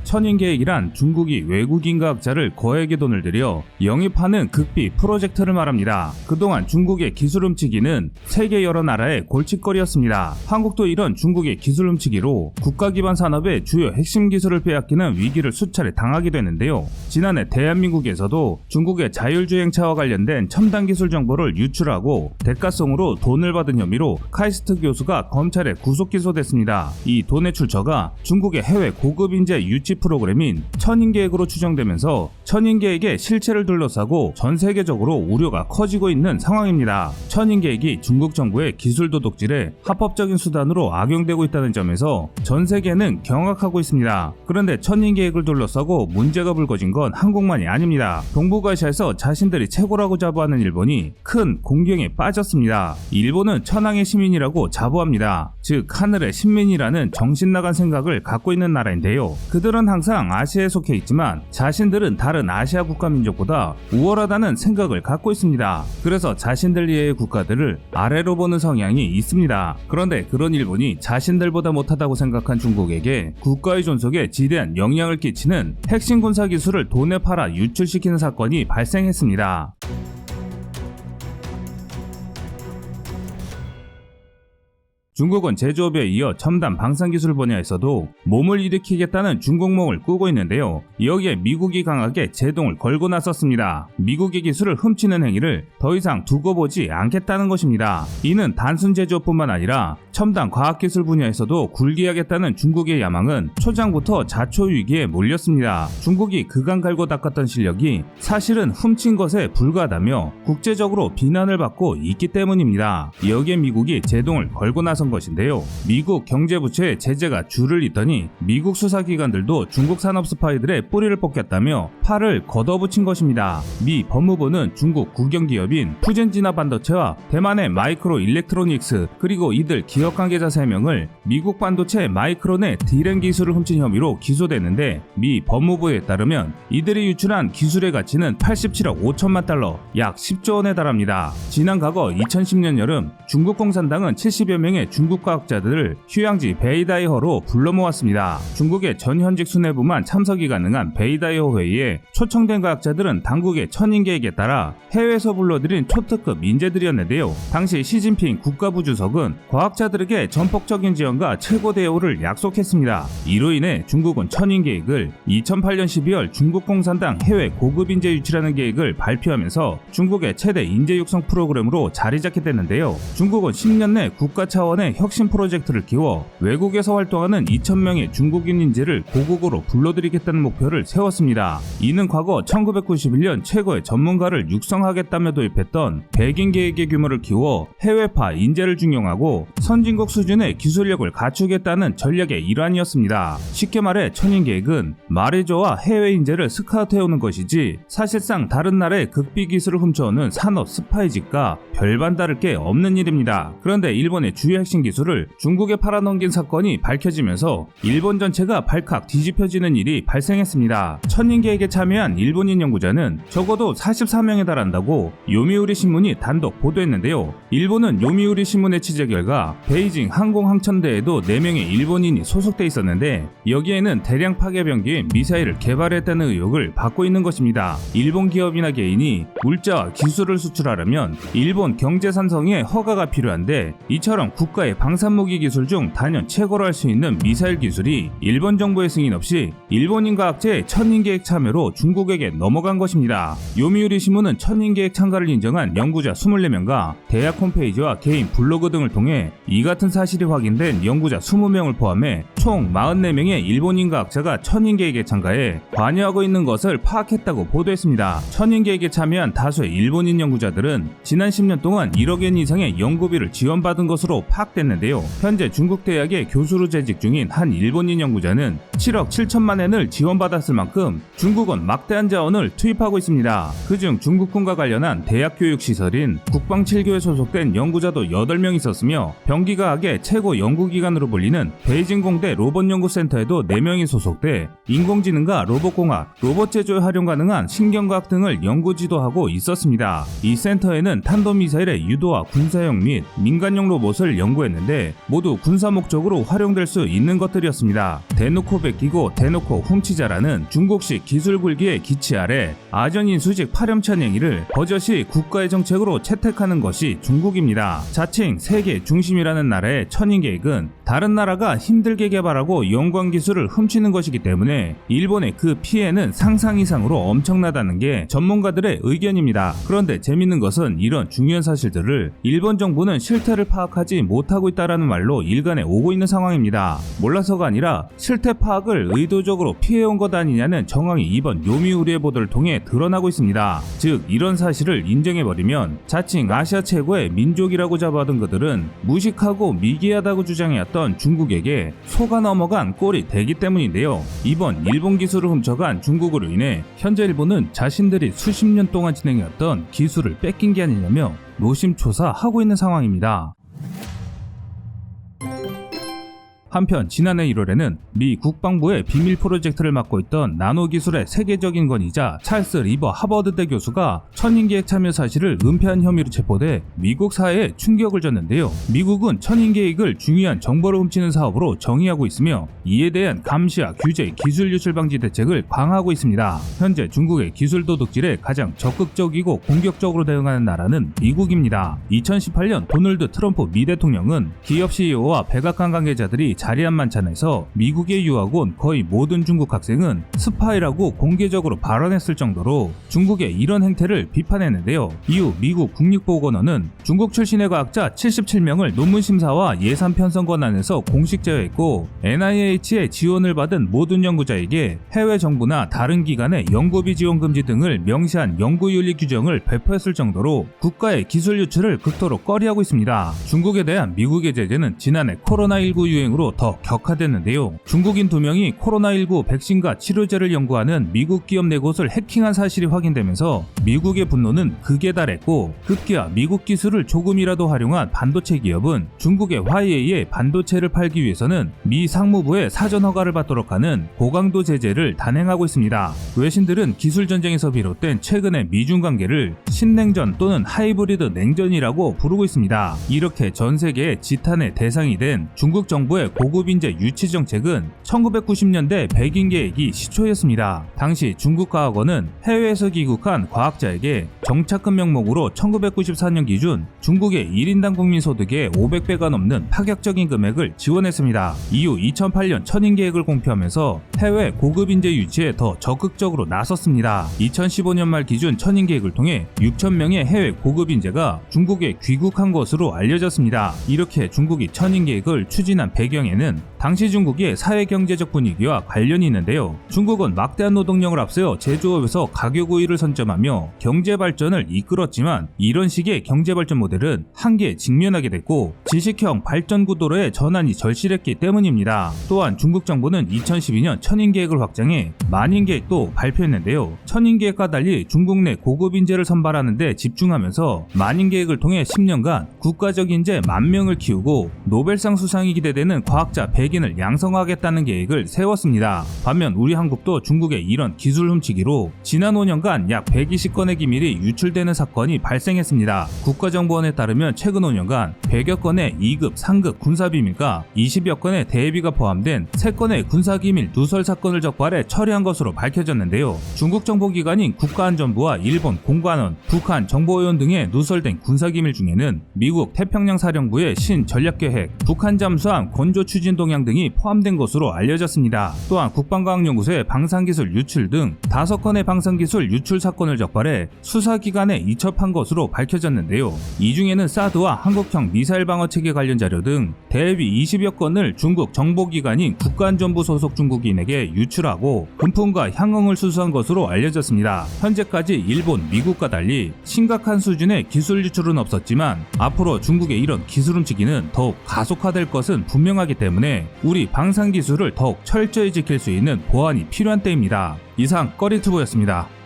천인계획이란 중국이 외국인 과학자를 거액의 돈을 들여 영입하는 극비 프로젝트를 말합니다. 그동안 중국의 기술 훔치기는 세계 여러 나라의 골칫거리였습니다. 한국도 이런 중국의 기술 훔치기로 국가 기반 산업의 주요 핵심 기술을 빼앗기는 위기를 수차례 당하기도 했는데요. 지난해 대한민국에서도 중국의 자율주행차와 관련된 첨단 기술 정보를 유출하고 대가성으로 돈을 받은 혐의로 카이스트 교수가 검찰에 구속 기소됐습니다. 이 돈의 출처가 중국의 해외 고급 인재 유치 프로그램인 천인계획으로 추정되면서 천인계획의 실체를 둘러싸고 전 세계적으로 우려가 커지고 있는 상황입니다. 천인계획이 중국 정부의 기술 도둑질에 합법적인 수단으로 악용되고 있다는 점에서 전 세계는 경악하고 있습니다. 그런데 천인계획을 둘러싸고 문제가 불거진 건 한국만이 아닙니다. 동북아시아에서 자신들이 최고라고 자부하는 일본이 큰 공경에 빠졌습니다. 일본은 천황의 시민이라고 자부합니다. 즉 하늘의 신민이라는 정신나간 생각을 갖고 있는 나라인데요. 그들은 항상 아시아에 속해 있지만 자신들은 다른 아시아 국가 민족보다 우월하다는 생각을 갖고 있습니다. 그래서 자신들 이외의 국가들을 아래로 보는 성향이 있습니다. 그런데 그런 일본이 자신들보다 못하다고 생각한 중국에게 국가의 존속에 지대한 영향을 끼치는 핵심 군사 기술을 돈에 팔아 유출시키는 사건이 발생했습니다. 중국은 제조업에 이어 첨단 방산기술 분야에서도 몸을 일으키겠다는 중국몽을 꾸고 있는데요. 여기에 미국이 강하게 제동을 걸고 나섰습니다. 미국의 기술을 훔치는 행위를 더 이상 두고 보지 않겠다는 것입니다. 이는 단순 제조업뿐만 아니라 첨단 과학기술 분야에서도 굴기하겠다는 중국의 야망은 초장부터 자초위기에 몰렸습니다. 중국이 그간 갈고 닦았던 실력이 사실은 훔친 것에 불과하다며 국제적으로 비난을 받고 있기 때문입니다. 여기에 미국이 제동을 걸고 나선 것인데요. 미국 경제부처의 제재가 줄을 잇더니 미국 수사기관들도 중국 산업 스파이들의 뿌리를 뽑겠다며 팔을 걷어붙인 것입니다. 미 법무부는 중국 국영기업인 푸젠진화 반도체와 대만의 마이크로 일렉트로닉스 그리고 이들 기업 관계자 3명을 미국 반도체 마이크론의 D램 기술을 훔친 혐의로 기소됐는데 미 법무부에 따르면 이들이 유출한 기술의 가치는 87억 5천만 달러, 약 10조 원에 달합니다. 지난 과거 2010년 여름 중국 공산당은 70여 명의 중국 과학자들을 휴양지 베이다이허로 불러 모았습니다. 중국의 전현직 수뇌부만 참석이 가능한 베이다이허 회의에 초청된 과학자들은 당국의 천인계획에 따라 해외에서 불러들인 초특급 인재들이었는데요. 당시 시진핑 국가부주석은 과학자들에게 전폭적인 지원과 최고 대우를 약속했습니다. 이로 인해 중국은 천인계획을 2008년 12월 중국 공산당 해외 고급 인재 유치라는 계획을 발표하면서 중국의 최대 인재 육성 프로그램으로 자리 잡게 됐는데요. 중국은 10년 내 국가 차원의 혁신 프로젝트를 키워 외국에서 활동하는 2,000명의 중국인 인재를 고국으로 불러들이겠다는 목표를 세웠습니다. 이는 과거 1991년 최고의 전문가를 육성하겠다며 도입했던 백인 계획의 규모를 키워 해외파 인재를 중용하고 선진국 수준의 기술력을 갖추겠다는 전략의 일환이었습니다. 쉽게 말해 천인계획은 말해줘와 해외 인재를 스카우트해오는 것이지 사실상 다른 나라의 극비 기술을 훔쳐오는 산업 스파이짓과 별반 다를 게 없는 일입니다. 그런데 일본의 주요 핵심 기술을 중국에 팔아넘긴 사건이 밝혀지면서 일본 전체가 발칵 뒤집혀지는 일이 발생했습니다. 천인계획에 참여한 일본인 연구자는 적어도 44명에 달한다고 요미우리 신문이 단독 보도했는데요. 일본은 요미우리 신문의 취재 결과 베이징 항공항천대에도 4명의 일본인이 소속돼 있었는데 여기에는 대량 파괴병기인 미사일을 개발했다는 의혹을 받고 있는 것입니다. 일본 기업이나 개인이 물자와 기술을 수출하려면 일본 경제산성의 허가가 필요한데 이처럼 국가의 방산무기 기술 중 단연 최고로 할 수 있는 미사일 기술이 일본 정부의 승인 없이 일본인 과학자의 천인계획 참여로 중국에게 넘어간 것입니다. 요미우리 신문은 천인계획 참가를 인정한 연구자 24명과 대학 홈페이지와 개인 블로그 등을 통해 이 같은 사실이 확인된 연구자 20명을 포함해 총 44명의 일본인 과학자가 천인계획에 참가해 관여하고 있는 것을 파악했다고 보도했습니다. 천인계획에 참여한 다수의 일본인 연구자들은 지난 10년 동안 1억 엔 이상의 연구비를 지원받은 것으로 파악됐는데요. 현재 중국 대학의 교수로 재직 중인 한 일본인 연구자는 7억 7천만 엔을 지원받았을 만큼 중국은 막대한 자원을 투입하고 있습니다. 그중 중국군과 관련한 대학 교육 시설인 국방 7교에 소속 소속된 연구자도 8명 있었으며 병기과학의 최고 연구기관으로 불리는 베이징공대 로봇연구센터에도 4명이 소속돼 인공지능과 로봇공학, 로봇 제조에 활용 가능한 신경과학 등을 연구 지도하고 있었습니다. 이 센터에는 탄도미사일의 유도와 군사용 및 민간용 로봇을 연구했는데 모두 군사 목적으로 활용될 수 있는 것들이었습니다. 대놓고 베끼고 대놓고 훔치자라는 중국식 기술 굴기의 기치 아래 아전인 수직 파렴치한 행위를 버젓이 국가의 정책으로 채택하는 것이 중국입니다. 자칭 세계 중심이라는 나라의 천인계획은 다른 나라가 힘들게 개발하고 연구한 기술을 훔치는 것이기 때문에 일본의 그 피해는 상상 이상으로 엄청나다는 게 전문가들의 의견입니다. 그런데 재밌는 것은 이런 중요한 사실들을 일본 정부는 실태를 파악하지 못하고 있다는 말로 일간에 오고 있는 상황입니다. 몰라서가 아니라 실태 파악을 의도적으로 피해온 것 아니냐는 정황이 이번 요미우리의 보도를 통해 드러나고 있습니다. 즉 이런 사실을 인정해버리면 자칭 아시아 최고의 민족이라고 잡아둔 그들은 무식하고 미개하다고 주장해왔던 중국에게 속아 넘어간 꼴이 되기 때문인데요. 이번 일본 기술을 훔쳐간 중국으로 인해 현재 일본은 자신들이 수십 년 동안 진행해왔던 기술을 뺏긴 게 아니냐며 노심초사하고 있는 상황입니다. 한편 지난해 1월에는 미 국방부의 비밀 프로젝트를 맡고 있던 나노기술의 세계적인 권위자 찰스 리버 하버드대 교수가 천인계획 참여 사실을 은폐한 혐의로 체포돼 미국 사회에 충격을 줬는데요. 미국은 천인계획을 중요한 정보를 훔치는 사업으로 정의하고 있으며 이에 대한 감시와 규제, 기술 유출 방지 대책을 강화하고 있습니다. 현재 중국의 기술 도둑질에 가장 적극적이고 공격적으로 대응하는 나라는 미국입니다. 2018년 도널드 트럼프 미 대통령은 기업 CEO와 백악관 관계자들이 자리한 만찬에서 미국에 유학 온 거의 모든 중국 학생은 스파이라고 공개적으로 발언했을 정도로 중국의 이런 행태를 비판했는데요. 이후 미국 국립보건원은 중국 출신의 과학자 77명을 논문 심사와 예산 편성 권한에서 공식 제외했고 NIH의 지원을 받은 모든 연구자에게 해외 정부나 다른 기관의 연구비 지원 금지 등을 명시한 연구윤리 규정을 배포했을 정도로 국가의 기술 유출을 극도로 꺼리하고 있습니다. 중국에 대한 미국의 제재는 지난해 코로나19 유행으로 더 격화됐는데요. 중국인 2명이 코로나19 백신과 치료제를 연구하는 미국 기업 4곳을 해킹한 사실이 확인되면서 미국의 분노는 극에 달했고 급기야 미국 기술을 조금이라도 활용한 반도체 기업은 중국의 화웨이에 반도체를 팔기 위해서는 미 상무부의 사전 허가를 받도록 하는 고강도 제재를 단행하고 있습니다. 외신들은 기술 전쟁에서 비롯된 최근의 미중 관계를 신냉전 또는 하이브리드 냉전이라고 부르고 있습니다. 이렇게 전 세계의 지탄의 대상이 된 중국 정부의 고급 인재 유치 정책은 1990년대 백인 계획이 시초였습니다. 당시 중국과학원은 해외에서 귀국한 과학자에게 정착금 명목으로 1994년 기준 중국의 1인당 국민 소득의 500배가 넘는 파격적인 금액을 지원했습니다. 이후 2008년 천인 계획을 공표하면서 해외 고급 인재 유치에 더 적극적으로 나섰습니다. 2015년 말 기준 천인 계획을 통해 6,000명의 해외 고급 인재가 중국에 귀국한 것으로 알려졌습니다. 이렇게 중국이 천인 계획을 추진한 배경에는 당시 중국의 사회경제적 분위기와 관련이 있는데요. 중국은 막대한 노동력을 앞세워 제조업에서 가격 우위를 선점하며 경제발전을 이끌었지만 이런 식의 경제발전 모델은 한계에 직면하게 됐고 지식형 발전 구도로의 전환이 절실했기 때문입니다. 또한 중국 정부는 2012년 천인계획을 확장해 만인계획도 발표했는데요. 천인계획과 달리 중국 내 고급 인재를 선발하는 데 집중하면서 만인계획을 통해 10년간 국가적 인재 10,000명을 키우고 노벨상 수상이 기대되는 과학자 100인을 양성하겠다는 계획을 세웠습니다. 반면 우리 한국도 중국의 이런 기술 훔치기로 지난 5년간 약 120건의 기밀이 유출되는 사건이 발생했습니다. 국가정보원에 따르면 최근 5년간 100여 건의 2급, 3급 군사비밀과 20여 건의 대비가 포함된 3건의 군사기밀 누설 사건을 적발해 처리한 것으로 밝혀졌는데요. 중국 정보기관인 국가안전부와 일본 공관원, 북한 정보위원 등의 누설된 군사기밀 중에는 미국 태평양 사령부의 신전략계획, 북한 잠수함 건조 추진 동향 등이 포함된 것으로 알려졌습니다. 또한 국방과학연구소의 방산기술 유출 등 5건의 방산기술 유출 사건을 적발해 수사기관에 이첩한 것으로 밝혀졌는데요. 이 중에는 사드와 한국형 미사일 방어체계 관련 자료 등 대비 20여 건을 중국 정보기관인 국가안전부 소속 중국인에게 유출하고 금품과 향응을 수수한 것으로 알려졌습니다. 현재까지 일본, 미국과 달리 심각한 수준의 기술 유출은 없었지만 앞으로 중국의 이런 기술 훔치기는 더욱 가속화될 것은 분명하기 때문에 우리 방산기술을 더욱 철저히 지킬 수 있는 보안이 필요한 때입니다. 이상 꺼리튜브였습니다.